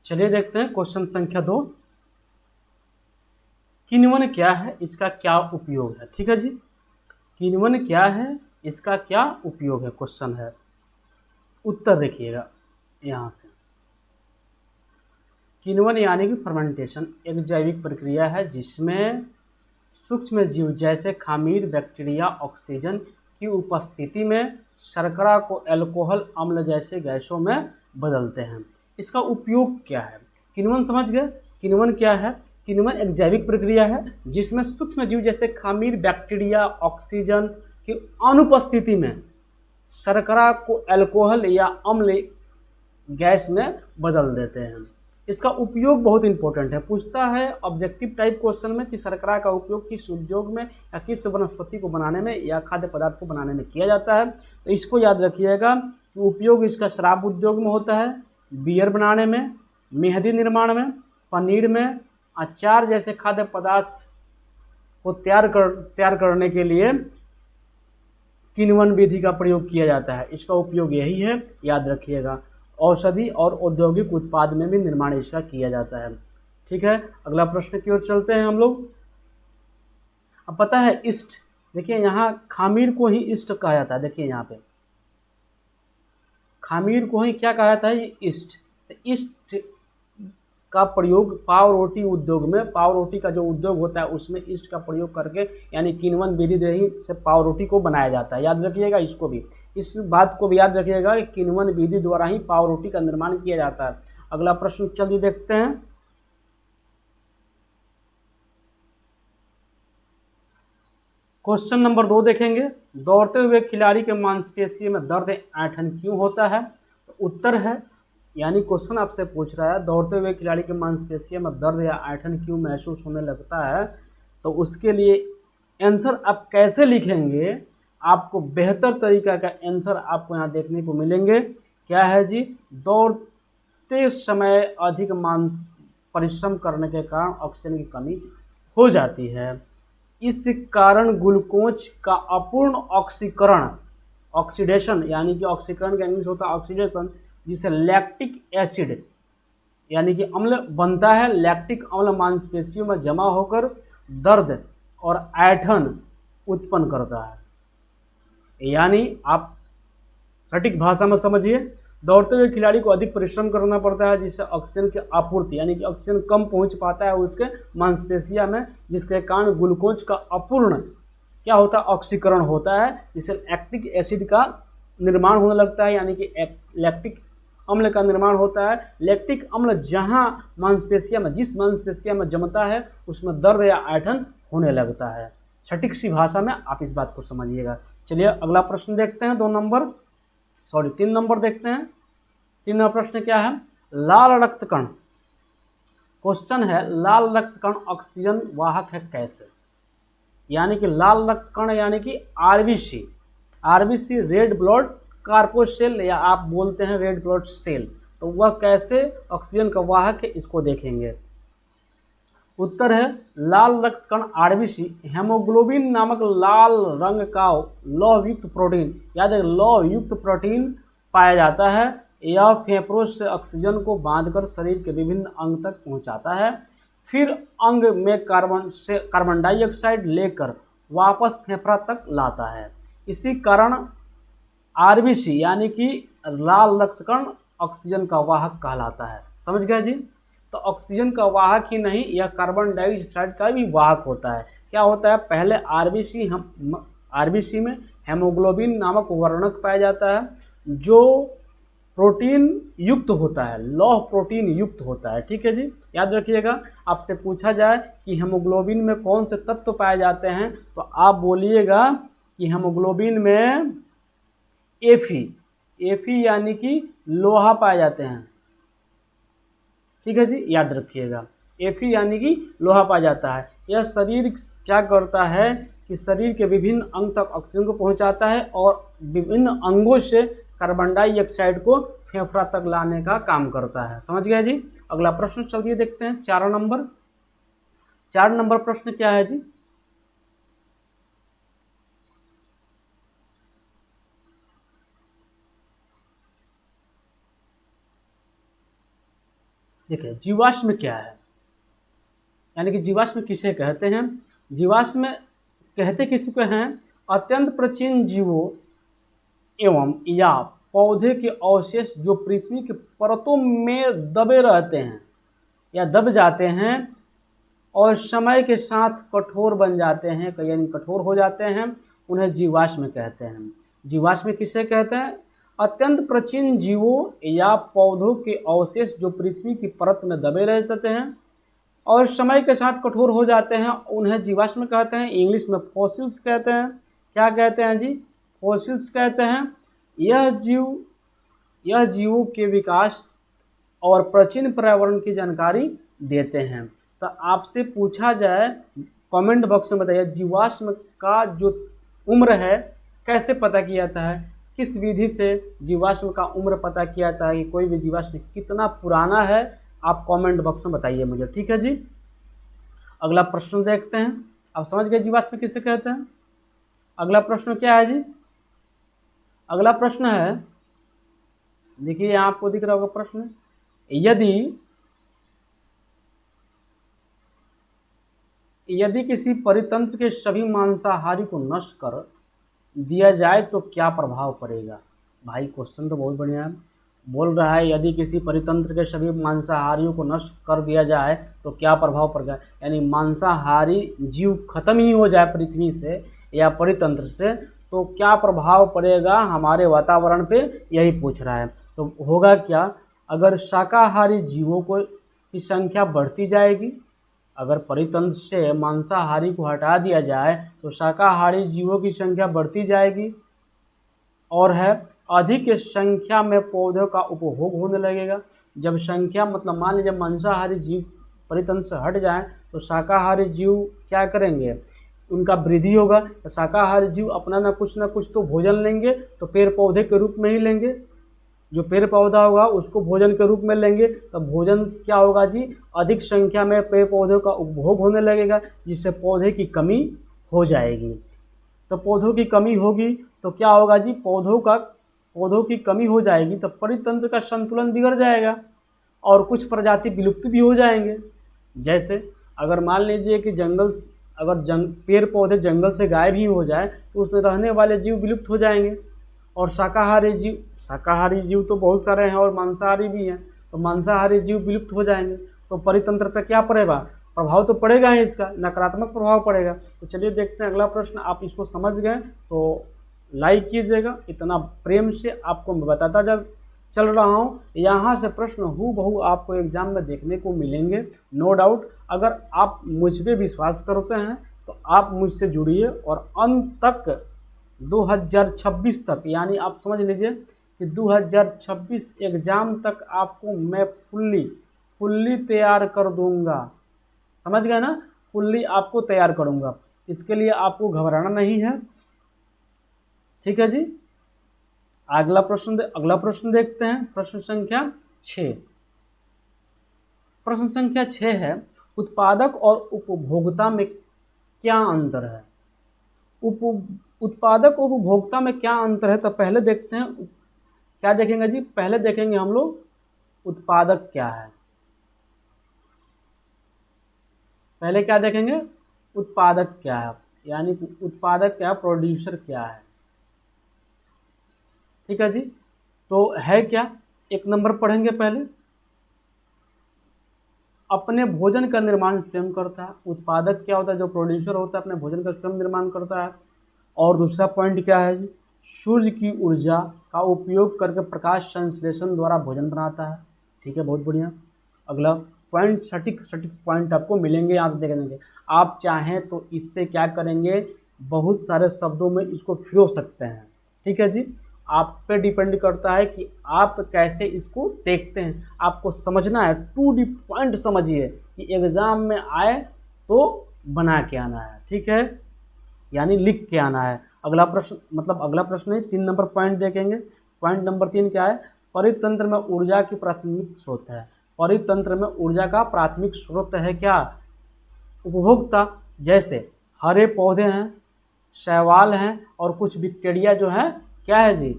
चलिए देखते हैं क्वेश्चन संख्या 2। किण्वन क्या है, इसका क्या उपयोग है। ठीक है जी, किण्वन क्या है, इसका क्या उपयोग है, क्वेश्चन है। उत्तर देखिएगा यहाँ से। किण्वन यानी कि फर्मेंटेशन एक जैविक प्रक्रिया है जिसमें सूक्ष्म जीव जैसे खामीर, बैक्टीरिया ऑक्सीजन की उपस्थिति में शर्करा को अल्कोहल अम्ल जैसे गैसों में बदलते हैं। इसका उपयोग क्या है, किण्वन समझ गए। किण्वन क्या है, किण्वन एक जैविक प्रक्रिया है जिसमें सूक्ष्म जीव जैसे खामीर, बैक्टीरिया ऑक्सीजन की अनुपस्थिति में शर्करा को अल्कोहल या अम्ल गैस में बदल देते हैं। इसका उपयोग बहुत इंपॉर्टेंट है, पूछता है ऑब्जेक्टिव टाइप क्वेश्चन में कि शर्करा का उपयोग किस उद्योग में या किस वनस्पति को बनाने में या खाद्य पदार्थ को बनाने में किया जाता है। तो इसको याद रखिएगा कि उपयोग इसका शराब उद्योग में होता है, बियर बनाने में, मेहंदी निर्माण में, पनीर में, अचार जैसे खाद्य पदार्थ को तैयार करने के लिए किण्वन विधि का प्रयोग किया जाता है। इसका उपयोग यही है, याद रखिएगा। औषधि और औद्योगिक उत्पाद में भी निर्माण इसका किया जाता है। ठीक है, अगला प्रश्न की ओर चलते हैं हम लोग। अब पता है ईस्ट, देखिए यहाँ खामीर को ही ईस्ट कहा जाता है। देखिए यहाँ पे खामीर को ही क्या कहा जाता है, ये ईस्ट। ईस्ट का प्रयोग पाव रोटी उद्योग में, पाव रोटी का जो उद्योग होता है उसमें ईस्ट का प्रयोग करके यानी किण्वन विधि से पाव रोटी को बनाया जाता है। याद रखिएगा इसको भी, इस बात को भी याद रखिएगा कि किण्वन विधि द्वारा ही पाव रोटी का निर्माण किया जाता है। अगला प्रश्न चलिए देखते हैं। क्वेश्चन नंबर 2 देखेंगे। दौड़ते हुए खिलाड़ी के मांसपेशियों में दर्द ऐंठन क्यों होता है। तो उत्तर है, यानी क्वेश्चन आपसे पूछ रहा है दौड़ते हुए खिलाड़ी के मांसपेशियों में दर्द या ऐंठन क्यों महसूस होने लगता है। तो उसके लिए आंसर आप कैसे लिखेंगे, आपको बेहतर तरीका का आंसर आपको यहाँ देखने को मिलेंगे। क्या है जी, दौड़ते समय अधिक मांस परिश्रम करने के कारण ऑक्सीजन की कमी हो जाती है। इस कारण ग्लूकोज का अपूर्ण ऑक्सीकरण, ऑक्सीडेशन यानी कि ऑक्सीकरण का इंग्लिश होता है ऑक्सीडेशन, जिसे लैक्टिक एसिड यानी कि अम्ल बनता है। लैक्टिक अम्ल मांसपेशियों में जमा होकर दर्द और ऐंठन उत्पन्न करता है। यानी आप सटीक भाषा में समझिए, दौड़ते हुए खिलाड़ी को अधिक परिश्रम करना पड़ता है जिससे ऑक्सीजन की आपूर्ति यानी कि ऑक्सीजन कम पहुंच पाता है उसके मांसपेशियों में, जिसके कारण ग्लूकोज का अपूर्ण क्या होता है, ऑक्सीकरण होता है, जिससे लैक्टिक एसिड का निर्माण होने लगता है यानी कि लैक्टिक अम्ल का निर्माण होता है। लैक्टिक अम्ल जहां मांसपेशियों में, जिस मांसपेशियों में जमता है उसमें दर्द या ऐंठन होने लगता है। सटीक सी भाषा में आप इस बात को समझिएगा। चलिए अगला प्रश्न देखते हैं, 3 नंबर देखते हैं। 3 नंबर प्रश्न क्या है, लाल रक्त कण। क्वेश्चन है लाल रक्त कण ऑक्सीजन वाहक है कैसे। यानी कि लाल रक्त कण यानी कि आरबीसी, आरबीसी रेड ब्लड कार्पोसेल या आप बोलते हैं रेड ब्लड सेल, तो वह कैसे ऑक्सीजन का वाहक है, इसको देखेंगे। उत्तर है लाल रक्त कण आरबीसी हेमोग्लोबिन नामक लाल रंग का लौहयुक्त प्रोटीन, याद है लौहयुक्त प्रोटीन पाया जाता है। यह फेफड़ों से ऑक्सीजन को बांधकर शरीर के विभिन्न अंग तक पहुंचाता है, फिर अंग में कार्बन डाइऑक्साइड लेकर वापस फेफड़ा तक लाता है। इसी कारण आरबीसी यानी कि लाल रक्त कण ऑक्सीजन का वाहक कहलाता है। समझ गए जी। तो ऑक्सीजन का वाहक ही नहीं, यह कार्बन डाइऑक्साइड का भी वाहक होता है। क्या होता है, पहले आरबीसी में हेमोग्लोबिन नामक वर्णक पाया जाता है जो प्रोटीन युक्त होता है, लौह प्रोटीन युक्त होता है। ठीक है जी, याद रखिएगा। आपसे पूछा जाए कि हेमोग्लोबिन में कौन से तत्व पाए जाते हैं तो आप बोलिएगा कि हेमोग्लोबिन में एफी यानी कि लोहा पाए जाते हैं। ठीक है जी, याद रखिएगा एफी यानी कि लोहा पाया जाता है। यह शरीर क्या करता है कि शरीर के विभिन्न अंग तक ऑक्सीजन को पहुंचाता है और विभिन्न अंगों से कार्बन डाइऑक्साइड को फेफड़ा तक लाने का काम करता है। समझ गए जी। अगला प्रश्न चलिए देखते हैं, 4 नंबर प्रश्न क्या है जी। देखिए जीवाश्म क्या है, यानी कि जीवाश्म किसे कहते हैं। जीवाश्म कहते किसको हैं, अत्यंत प्राचीन जीवों एवं या पौधे के अवशेष जो पृथ्वी के परतों में दबे रहते हैं या दब जाते हैं और समय के साथ कठोर बन जाते हैं, यानी कठोर हो जाते हैं, उन्हें जीवाश्म कहते हैं। जीवाश्म किसे कहते हैं, अत्यंत प्राचीन जीवों या पौधों के अवशेष जो पृथ्वी की परत में दबे रहते हैं और समय के साथ कठोर हो जाते हैं, उन्हें जीवाश्म कहते हैं। इंग्लिश में फॉसिल्स कहते हैं। क्या कहते हैं जी, फॉसिल्स कहते हैं। यह जीवों के विकास और प्राचीन पर्यावरण की जानकारी देते हैं। तो आपसे पूछा जाए कमेंट बॉक्स में बताइए, जीवाश्म का जो उम्र है कैसे पता किया जाता है, किस विधि से जीवाश्म का उम्र पता किया जाता है कि कोई भी जीवाश्म कितना पुराना है, आप कमेंट बॉक्स में बताइए मुझे, ठीक है जी। अगला प्रश्न देखते हैं। आप समझ गए जीवाश्म किसे कहते हैं। अगला प्रश्न क्या है जी, अगला प्रश्न है, देखिए यहाँ आपको दिख रहा होगा प्रश्न, यदि किसी परितंत्र के सभी मांसाहारी को नष्ट कर दिया जाए तो क्या प्रभाव पड़ेगा। भाई क्वेश्चन तो बहुत बढ़िया है। बोल रहा है यदि किसी परितंत्र के सभी मांसाहारियों को नष्ट कर दिया जाए तो क्या प्रभाव पड़ेगा, यानी मांसाहारी जीव खत्म ही हो जाए पृथ्वी से या परितंत्र से तो क्या प्रभाव पड़ेगा हमारे वातावरण पे, यही पूछ रहा है। तो होगा क्या, अगर शाकाहारी जीवों की संख्या बढ़ती जाएगी, अगर परितंत्र से मांसाहारी को हटा दिया जाए तो शाकाहारी जीवों की संख्या बढ़ती जाएगी और है अधिक संख्या में पौधों का उपभोग होने लगेगा। जब संख्या मतलब मान लीजिए मांसाहारी जीव परितंत्र से हट जाए तो शाकाहारी जीव क्या करेंगे, उनका वृद्धि होगा। तो शाकाहारी जीव अपना ना कुछ तो भोजन लेंगे, तो पेड़ पौधे के रूप में ही लेंगे, जो पेड़ पौधा होगा उसको भोजन के रूप में लेंगे। तो भोजन क्या होगा जी, अधिक संख्या में पेड़ पौधों का उपभोग होने लगेगा, जिससे पौधे की कमी हो जाएगी। तो पौधों की कमी होगी तो क्या होगा जी, पौधों की कमी हो जाएगी तो परितंत्र का संतुलन बिगड़ जाएगा और कुछ प्रजाति विलुप्त भी हो जाएंगे। जैसे अगर मान लीजिए कि पेड़ पौधे जंगल से गायब ही हो जाए तो उसमें रहने वाले जीव विलुप्त हो जाएंगे। और शाकाहारी जीव तो बहुत सारे हैं और मांसाहारी भी हैं, तो मांसाहारी जीव विलुप्त हो जाएंगे। तो परितंत्र पर क्या पड़ेगा, प्रभाव तो पड़ेगा ही, इसका नकारात्मक प्रभाव पड़ेगा। तो चलिए देखते हैं अगला प्रश्न। आप इसको समझ गए तो लाइक कीजिएगा, इतना प्रेम से आपको मैं बताता चल रहा हूँ। यहाँ से प्रश्न हूबहू आपको एग्जाम में देखने को मिलेंगे, नो डाउट। अगर आप मुझ पर विश्वास करते हैं तो आप मुझसे जुड़िए और अंत तक 2026 तक, यानी आप समझ लीजिए कि 2026 एग्ज़ाम तक आपको मैं फुल्ली तैयार कर दूंगा। समझ गए ना, फुल्ली आपको तैयार करूंगा। इसके लिए आपको घबराना नहीं है, ठीक है जी। अगला प्रश्न देखते हैं, प्रश्न संख्या 6। प्रश्न संख्या 6 है, उत्पादक और उपभोक्ता में क्या अंतर है। उत्पादक और उपभोक्ता में क्या अंतर है, तो पहले देखते हैं क्या देखेंगे जी, पहले देखेंगे हम लोग उत्पादक क्या है। पहले क्या देखेंगे, उत्पादक क्या है, यानी उत्पादक क्या है, प्रोड्यूसर क्या है, ठीक है जी। तो है क्या, एक नंबर पढ़ेंगे पहले, अपने भोजन का निर्माण स्वयं करता है। उत्पादक क्या होता है, जो प्रोड्यूसर होता है अपने भोजन का स्वयं निर्माण करता है। और दूसरा पॉइंट क्या है जी, सूर्य की ऊर्जा का उपयोग करके प्रकाश संश्लेषण द्वारा भोजन बनाता है, ठीक है, बहुत बढ़िया। अगला पॉइंट, सटीक पॉइंट आपको मिलेंगे यहाँ से देखेंगे। आप चाहें तो इससे क्या करेंगे, बहुत सारे शब्दों में इसको फिरो सकते हैं, ठीक है जी। आप पे डिपेंड करता है कि आप कैसे इसको देखते हैं, आपको समझना है, टू डी पॉइंट समझिए कि एग्ज़ाम में आए तो बना के आना है, ठीक है, यानी लिख के आना है। अगला प्रश्न है 3 नंबर पॉइंट देखेंगे। पॉइंट नंबर 3 क्या है, परितंत्र में ऊर्जा की प्राथमिक स्रोत है। परितंत्र में ऊर्जा का प्राथमिक स्रोत है क्या, उपभोक्ता। जैसे हरे पौधे हैं, शैवाल हैं और कुछ बैक्टीरिया जो हैं क्या है जी,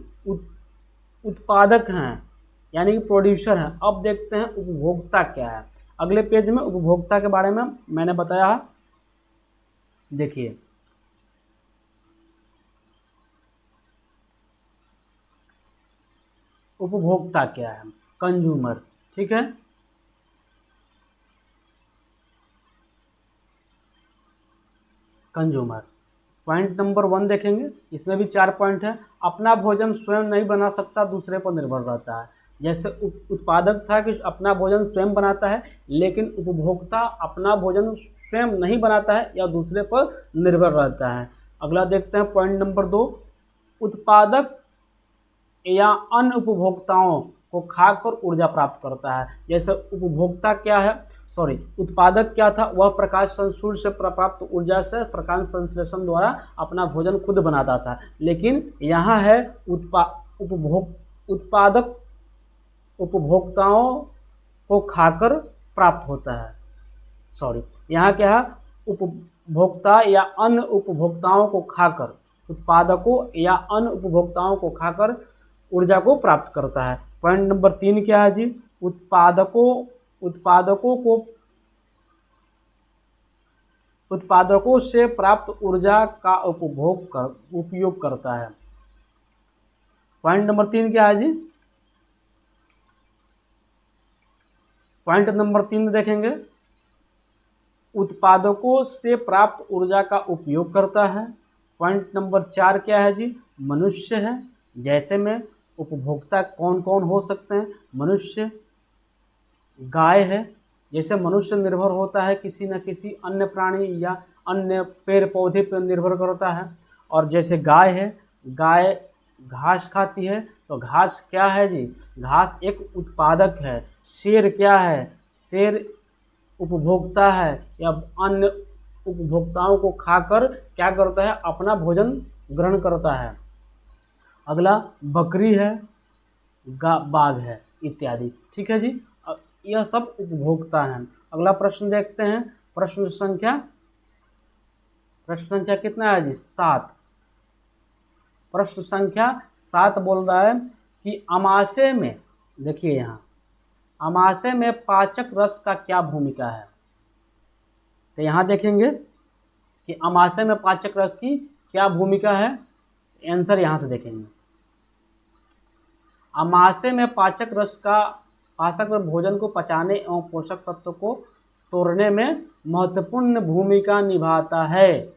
उत्पादक हैं, यानी कि प्रोड्यूसर है। अब देखते हैं उपभोक्ता क्या है। अगले पेज में उपभोक्ता के बारे में मैंने बताया, देखिए उपभोक्ता क्या है, कंज्यूमर, ठीक है। कंज्यूमर पॉइंट नंबर 1 देखेंगे, इसमें भी 4 पॉइंट है। अपना भोजन स्वयं नहीं बना सकता, दूसरे पर निर्भर रहता है। जैसे उत्पादक था कि अपना भोजन स्वयं बनाता है, लेकिन उपभोक्ता अपना भोजन स्वयं नहीं बनाता है या दूसरे पर निर्भर रहता है। अगला देखते हैं पॉइंट नंबर 2, उत्पादक या अन्य उपभोक्ताओं को खाकर ऊर्जा प्राप्त करता है। जैसे उपभोक्ता क्या है, उत्पादक क्या था, वह प्रकाश संश्लेषण से प्राप्त ऊर्जा से प्रकाश संश्लेषण द्वारा अपना भोजन खुद बनाता था। लेकिन यहाँ है उत्पादक उपभोक्ताओं को खाकर प्राप्त होता है। यहाँ क्या है, उपभोक्ता या अन्य उपभोक्ताओं को खाकर, उत्पादकों या अन्य उपभोक्ताओं को खाकर ऊर्जा को प्राप्त करता है। पॉइंट नंबर 3 क्या है जी, उत्पादकों से प्राप्त ऊर्जा का उपयोग करता है। पॉइंट नंबर 3 क्या है जी, पॉइंट नंबर 3 देखेंगे, उत्पादकों से प्राप्त ऊर्जा का उपयोग करता है। पॉइंट नंबर 4 क्या है जी, मनुष्य है। जैसे में उपभोक्ता कौन कौन हो सकते हैं, मनुष्य, गाय है। जैसे मनुष्य निर्भर होता है किसी न किसी अन्य प्राणी या अन्य पेड़ पौधे पर निर्भर करता है। और जैसे गाय है, गाय घास खाती है, तो घास क्या है जी, घास एक उत्पादक है। शेर क्या है, शेर उपभोक्ता है या अन्य उपभोक्ताओं को खाकर क्या करता है, अपना भोजन ग्रहण करता है। अगला बकरी है, बाघ है इत्यादि, ठीक है जी। यह सब उपभोक्ता हैं। अगला प्रश्न देखते हैं, प्रश्न संख्या कितना है जी, 7। प्रश्न संख्या 7 बोल रहा है कि अमाशय में, देखिए यहाँ अमाशय में पाचक रस का क्या भूमिका है। तो यहाँ देखेंगे कि अमाशय में पाचक रस की क्या भूमिका है, आंसर यहाँ से देखेंगे। अमाशय में पाचक रस भोजन को पचाने एवं पोषक तत्व को तोड़ने में महत्वपूर्ण भूमिका निभाता है।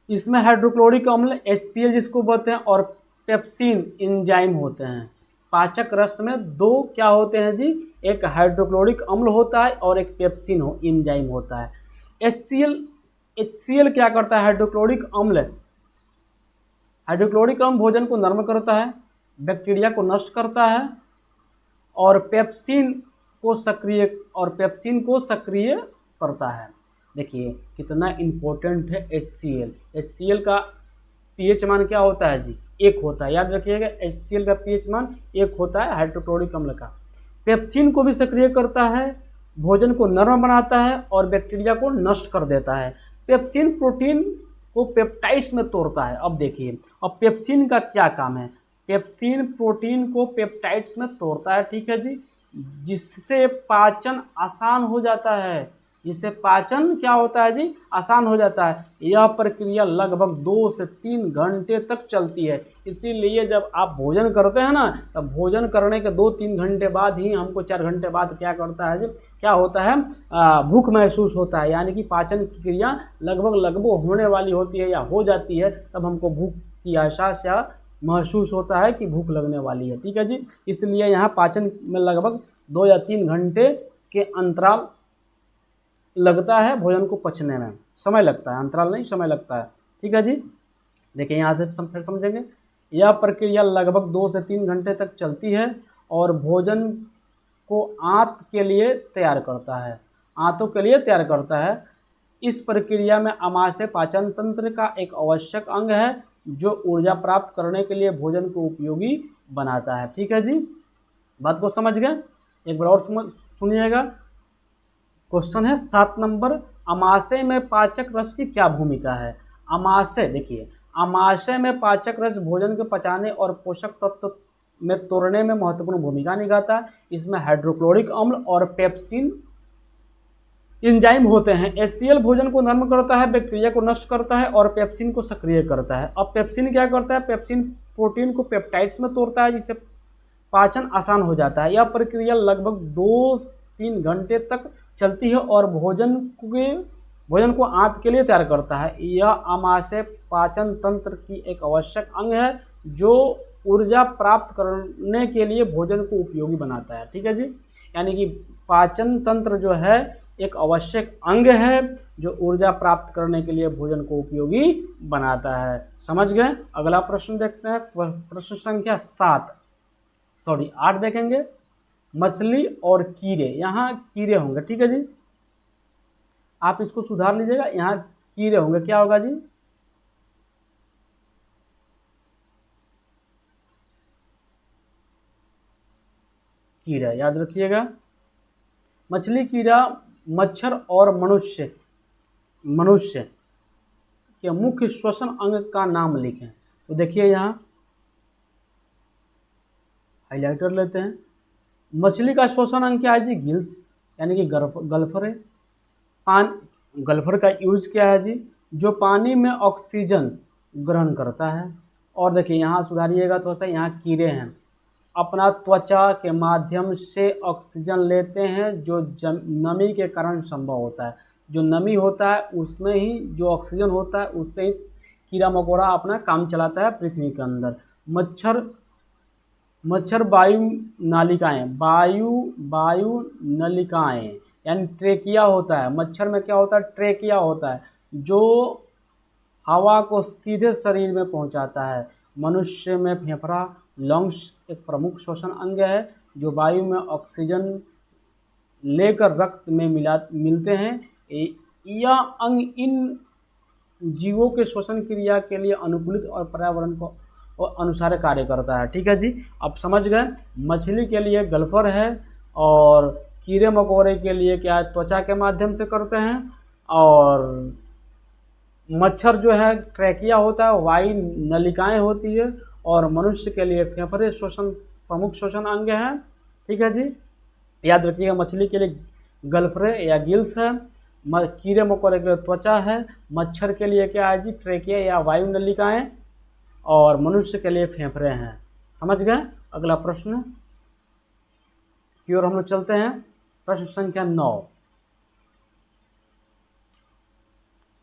इसमें हाइड्रोक्लोरिक अम्ल HCl जिसको बोलते हैं और पेप्सिन एंजाइम होते हैं। पाचक रस में 2 क्या होते हैं जी, एक हाइड्रोक्लोरिक अम्ल होता है और एक पेप्सिन एंजाइम होता है। HCl क्या करता है, हाइड्रोक्लोरिक अम्ल भोजन को नरम करता है, बैक्टीरिया को नष्ट करता है और पेप्सिन को सक्रिय करता है। देखिए कितना इम्पोर्टेंट है HCl। HCl का pH मान क्या होता है जी, 1 होता है, याद रखिएगा। HCl का pH मान 1 होता है हाइड्रोक्लोरिक अम्ल का। पेप्सिन को भी सक्रिय करता है, भोजन को नरम बनाता है और बैक्टीरिया को नष्ट कर देता है। पेप्सिन प्रोटीन को पेप्टाइड्स में तोड़ता है। अब देखिए, अब पेप्सिन का क्या काम है, पेप्सिन प्रोटीन को पेप्टाइड्स में तोड़ता है, ठीक है जी, जिससे पाचन आसान हो जाता है। जिससे पाचन क्या होता है जी, आसान हो जाता है। यह प्रक्रिया लगभग 2 से 3 घंटे तक चलती है। इसीलिए जब आप भोजन करते हैं ना, तब भोजन करने के 2-3 घंटे बाद ही हमको 4 घंटे बाद क्या करता है जी, क्या होता है, भूख महसूस होता है। यानी कि पाचन की क्रिया लगभग होने वाली होती है या हो जाती है, तब हमको भूख की एहसास या महसूस होता है कि भूख लगने वाली है, ठीक है जी। इसलिए यहाँ पाचन में लगभग 2 या 3 घंटे के अंतराल लगता है, भोजन को पचने में समय लगता है, अंतराल नहीं, समय लगता है, ठीक है जी। देखिए यहाँ से फिर समझेंगे, यह प्रक्रिया लगभग 2 से 3 घंटे तक चलती है और भोजन को आंत के लिए तैयार करता है, आंतों के लिए तैयार करता है। इस प्रक्रिया में आमाशय पाचन तंत्र का एक आवश्यक अंग है जो ऊर्जा प्राप्त करने के लिए भोजन को उपयोगी बनाता है, ठीक है जी। बात को समझ गए, एक बार और सुनिएगा। क्वेश्चन है 7 नंबर, आमाशय में पाचक रस की क्या भूमिका है। आमाशय, देखिए आमाशय में पाचक रस भोजन के पचाने और पोषक तत्व में तोड़ने में महत्वपूर्ण भूमिका निभाता है। इसमें हाइड्रोक्लोरिक अम्ल और पेप्सिन एंजाइम होते हैं। HCl भोजन को नरम करता है, बैक्टीरिया को नष्ट करता है और पेप्सिन को सक्रिय करता है। अब पेप्सिन क्या करता है? पेप्सिन प्रोटीन को पेप्टाइड्स में तोड़ता है, जिससे पाचन आसान हो जाता है। यह प्रक्रिया लगभग 2-3 घंटे तक चलती है और भोजन को आंत के लिए तैयार करता है। यह आमाशय पाचन तंत्र की एक आवश्यक अंग है जो ऊर्जा प्राप्त करने के लिए भोजन को उपयोगी बनाता है। ठीक है जी, यानी कि पाचन तंत्र जो है एक आवश्यक अंग है जो ऊर्जा प्राप्त करने के लिए भोजन को उपयोगी बनाता है। समझ गए? अगला प्रश्न देखते हैं, प्रश्न संख्या 8 देखेंगे। मछली और कीड़े, यहाँ कीड़े होंगे। ठीक है जी, आप इसको सुधार लीजिएगा, यहाँ कीड़े होंगे। क्या होगा जी? कीड़ा, याद रखिएगा। मछली, कीड़ा, मच्छर और मनुष्य के मुख्य श्वसन अंग का नाम लिखें। तो देखिए यहाँ हाइलाइटर लेते हैं। मछली का श्वसन अंग क्या है जी? गिल्स, यानी कि गल्फर है। गल्फर का यूज क्या है जी? जो पानी में ऑक्सीजन ग्रहण करता है। और देखिए यहाँ सुधारिएगा थोड़ा सा, यहाँ कीड़े हैं, अपना त्वचा के माध्यम से ऑक्सीजन लेते हैं जो नमी के कारण संभव होता है। जो नमी होता है उसमें ही जो ऑक्सीजन होता है उससे ही कीड़ा मकोड़ा अपना काम चलाता है पृथ्वी के अंदर। मच्छर वायु नलिकाएं यानी ट्रेकिया होता है। मच्छर में क्या होता है? ट्रेकिया होता है जो हवा को सीधे शरीर में पहुंचाता है। मनुष्य में फेफड़ा, लंग्स एक प्रमुख श्वसन अंग है जो वायु में ऑक्सीजन लेकर रक्त में मिलते हैं। यह अंग इन जीवों के श्वसन क्रिया के लिए अनुकूलित और पर्यावरण को अनुसार कार्य करता है। ठीक है जी, अब समझ गए। मछली के लिए गल्फर है और कीड़े मकोड़े के लिए क्या है? त्वचा के माध्यम से करते हैं। और मच्छर जो है ट्रैकिया होता है, वायु नलिकाएं होती है। और मनुष्य के लिए फेफड़े प्रमुख श्वसन अंग है। ठीक है जी, याद रखिएगा। मछली के लिए गल्फरे या गिल्स है, कीड़े मकोड़े के लिए त्वचा है, मच्छर के लिए क्या है जी? ट्रैकिया या वायु नलिकाएं, और मनुष्य के लिए फेफड़े हैं। समझ गए? अगला प्रश्न की ओर हम लोग चलते हैं, प्रश्न संख्या 9।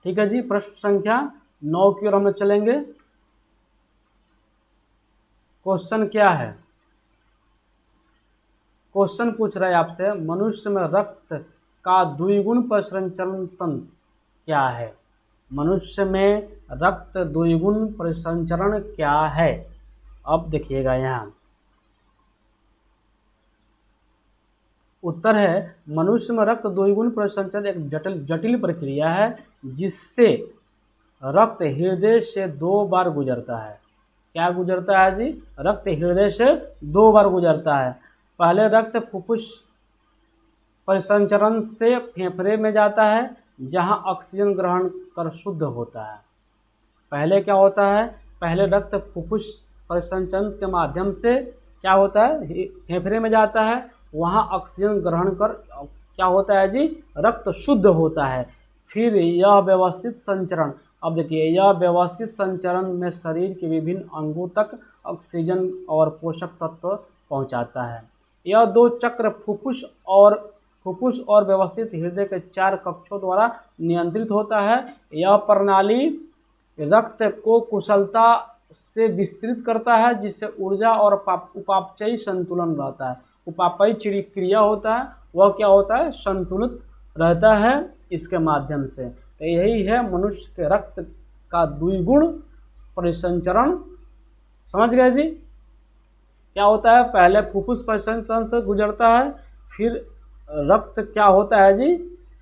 ठीक है जी, प्रश्न संख्या 9 की ओर हम लोग चलेंगे। क्वेश्चन क्या है? क्वेश्चन पूछ रहा है आपसे, मनुष्य में रक्त का द्विगुण परिसंचरण तंत्र क्या है? मनुष्य में रक्त द्विगुण परिसंचरण क्या है? अब देखिएगा यहाँ उत्तर है, मनुष्य में रक्त द्विगुण परिसंचरण एक जटिल प्रक्रिया है जिससे रक्त हृदय से 2 बार गुजरता है। क्या गुजरता है जी? रक्त हृदय से 2 बार गुजरता है। पहले रक्त फुफ्फुस परिसंचरण से फेफड़े में जाता है जहां ऑक्सीजन ग्रहण कर शुद्ध होता है। पहले क्या होता है? पहले रक्त फुफ्फुस परिसंचरण के माध्यम से क्या होता है? फेफड़े में जाता है, वहां ऑक्सीजन ग्रहण कर क्या होता है जी? रक्त शुद्ध होता है। फिर यह व्यवस्थित संचरण, अब देखिए, यह व्यवस्थित संचरण में शरीर के विभिन्न अंगों तक ऑक्सीजन और पोषक तत्व पहुंचाता है। यह 2 चक्र फुफ्फुस और व्यवस्थित हृदय के 4 कक्षों द्वारा नियंत्रित होता है। यह प्रणाली रक्त को कुशलता से विस्तृत करता है जिससे ऊर्जा और उपापचयी संतुलन रहता है। उपापचयी क्रिया होता है वह क्या होता है? संतुलित रहता है इसके माध्यम से। तो यही है मनुष्य के रक्त का द्विगुण परिसंचरण। समझ गए जी? क्या होता है? पहले फुफ्फुस परिसंचरण से गुजरता है, फिर रक्त क्या होता है जी?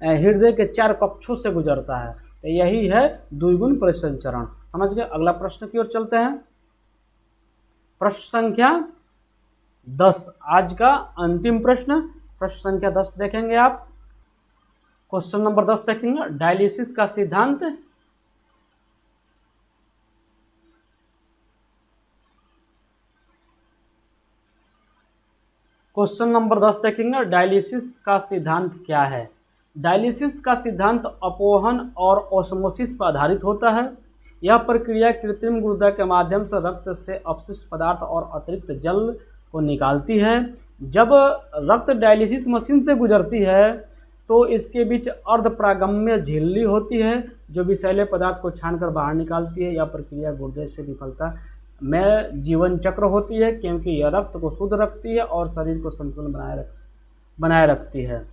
हृदय के 4 कक्षों से गुजरता है। तो यही है द्विगुण परिसंचरण। समझ गए? अगला प्रश्न की ओर चलते हैं, प्रश्न संख्या 10, आज का अंतिम प्रश्न। प्रश्न संख्या 10 देखेंगे आप। क्वेश्चन नंबर 10 देखेंगे, डायलिसिस का सिद्धांत। क्वेश्चन नंबर 10 देखेंगे, डायलिसिस का सिद्धांत क्या है। डायलिसिस का सिद्धांत अपोहन और ऑस्मोसिस पर आधारित होता है। यह प्रक्रिया कृत्रिम गुर्दा के माध्यम से रक्त से अपशिष्ट पदार्थ और अतिरिक्त जल को निकालती है। जब रक्त डायलिसिस मशीन से गुजरती है तो इसके बीच अर्धप्रागम्य झिल्ली होती है जो विषैले पदार्थ को छानकर बाहर निकालती है। यह प्रक्रिया गुर्दे से विफलता में जीवन चक्र होती है क्योंकि यह रक्त को शुद्ध रखती है और शरीर को संतुलन बनाए रखती है।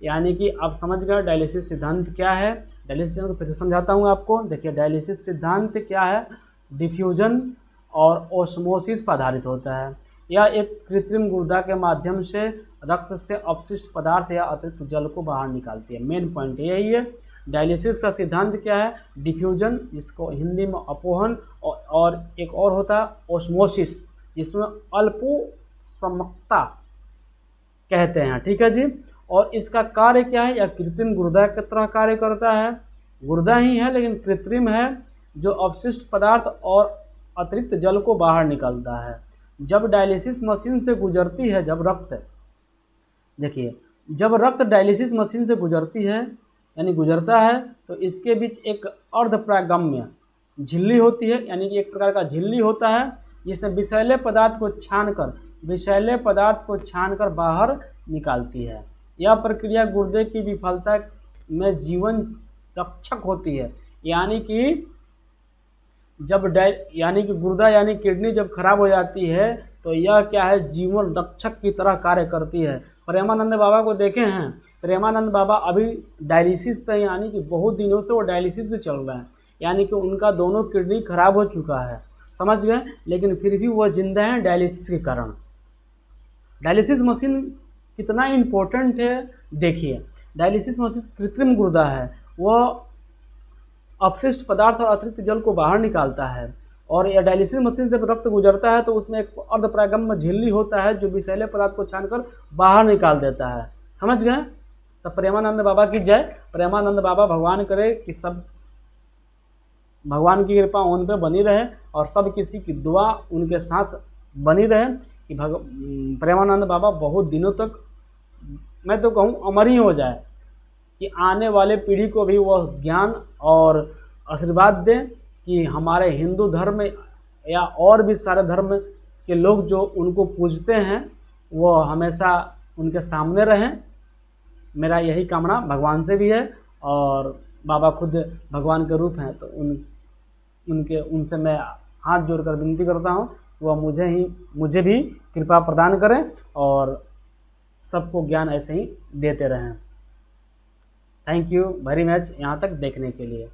यानी कि आप समझ गए डायलिसिस सिद्धांत क्या है। डायलिसिस सिद्धांत फिर से समझाता हूँ आपको। देखिए डायलिसिस सिद्धांत क्या है, डिफ्यूजन और ओस्मोसिस पर आधारित होता है। यह एक कृत्रिम गुर्दा के माध्यम से रक्त से अपशिष्ट पदार्थ या अतिरिक्त जल को बाहर निकालती है। मेन पॉइंट यही है। डायलिसिस का सिद्धांत क्या है, डिफ्यूजन, जिसको हिंदी में अपोहन, और एक और होता है ओस्मोसिस, जिसमें अल्पोसमकता कहते हैं। ठीक है जी। और इसका कार्य क्या है, यह कृत्रिम गुर्दा की तरह कार्य करता है। गुर्दा ही है लेकिन कृत्रिम है, जो अपशिष्ट पदार्थ और अतिरिक्त जल को बाहर निकालता है। जब डायलिसिस मशीन से गुजरती है, जब रक्त डायलिसिस मशीन से गुजरती है यानी गुजरता है तो इसके बीच एक अर्धप्रागम्य झिल्ली होती है, यानी कि एक प्रकार का झिल्ली होता है जिसमें विषैले पदार्थ को छानकर बाहर निकालती है। यह प्रक्रिया गुर्दे की विफलता में जीवन रक्षक होती है। यानी कि गुर्दा यानी किडनी जब खराब हो जाती है तो यह क्या है, जीवन रक्षक की तरह कार्य करती है। प्रेमानंद बाबा को देखे हैं, प्रेमानंद बाबा अभी डायलिसिस पे, यानी कि बहुत दिनों से वो डायलिसिस पे चल रहे हैं, यानी कि उनका दोनों किडनी खराब हो चुका है, समझ गए, लेकिन फिर भी वो जिंदा हैं डायलिसिस के कारण। डायलिसिस मशीन कितना इम्पोर्टेंट है देखिए। डायलिसिस मशीन कृत्रिम गुर्दा है, वह अपशिष्ट पदार्थ और अतिरिक्त जल को बाहर निकालता है। और यह डायलिसिस मशीन से रक्त गुजरता है तो उसमें एक अर्धप्रागम्य झिल्ली होता है जो विषैले पदार्थ को छानकर बाहर निकाल देता है। समझ गए। तो प्रेमानंद बाबा की जय। प्रेमानंद बाबा, भगवान करे कि सब भगवान की कृपा उन पे बनी रहे और सब किसी की दुआ उनके साथ बनी रहे कि प्रेमानंद बाबा बहुत दिनों तक, मैं तो कहूँ अमर ही हो जाए, कि आने वाले पीढ़ी को भी वह ज्ञान और आशीर्वाद दें कि हमारे हिंदू धर्म या और भी सारे धर्म के लोग जो उनको पूजते हैं वो हमेशा उनके सामने रहें। मेरा यही कामना भगवान से भी है और बाबा खुद भगवान के रूप हैं, तो उनसे मैं हाथ जोड़कर विनती करता हूँ वह मुझे भी कृपा प्रदान करें और सबको ज्ञान ऐसे ही देते रहें। थैंक यू वेरी मच यहाँ तक देखने के लिए।